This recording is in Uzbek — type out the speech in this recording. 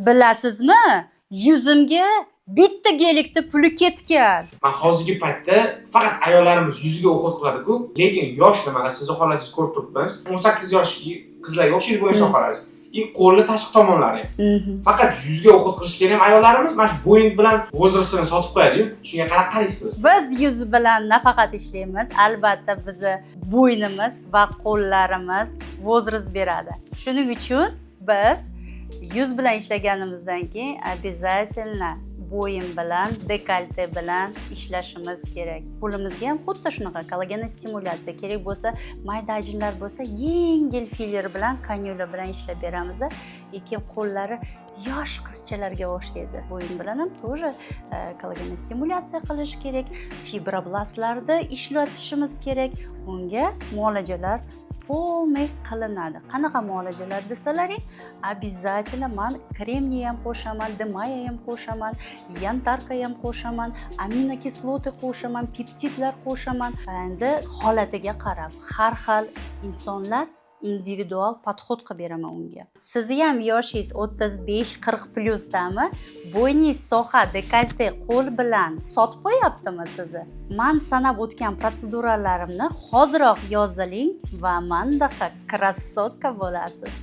Bilasizmi? Yuzimga bitta gelikda puli ketgan. Men hozirgi paytda faqat ayollarimiz yuziga o'xot qiladi-ku, lekin yosh nimaga siz holatingizni ko'rib turibmiz. 18 yoshli qizlarga o'xshaydi bo'yin sohalaringiz. Qo'lni tashqi tomonlari. Faqat yuzga o'xot qilishga ham ayollarimiz mana shu bo'yin bilan vozrasini sotib qo'yadi-yu. Shunga qarab qaraysiz. Biz yuz bilan nafaqat ishlaymiz, albatta bizni bo'ynimiz va qo'llarimiz vozras beradi. Shuning uchun biz yuz bilan ishlaganimizdan keyin обязательно bo'yin bilan, dekolte bilan ishlashimiz kerak. Qo'limizga ham xuddi shunaqa kollagen stimulyatsiya kerak bo'lsa, mayda ajinlar bo'lsa, yengil filler bilan, kanyula bilan ishlab beramiz. Lekin qo'llari yosh qizchalarga o'xshaydi. Bo'yin bilan ham to'g'ri kollagen stimulyatsiya qilish kerak, fibroblastlarni ishlatishimiz kerak. Unga muolajalar polniy qilinadi. Qanaqa muolajalar desalaring, обязательно men kremniy ham qo'shaman, dimaya ham qo'shaman, yantarka ham qo'shaman, aminokislota qo'shaman, peptidlar qo'shaman. Endi holatiga qarab, har xil insonlar individual podxod qilib beraman unga. Sizni ham yoshingiz 35-40 dami? Bo'yningiz soha, dekolte, qo'l bilan sotib qo'yaptimi sizni? Men sanab o'tgan protseduralarimni hoziroq yoziling va mendaqa krassotka bo'lasiz.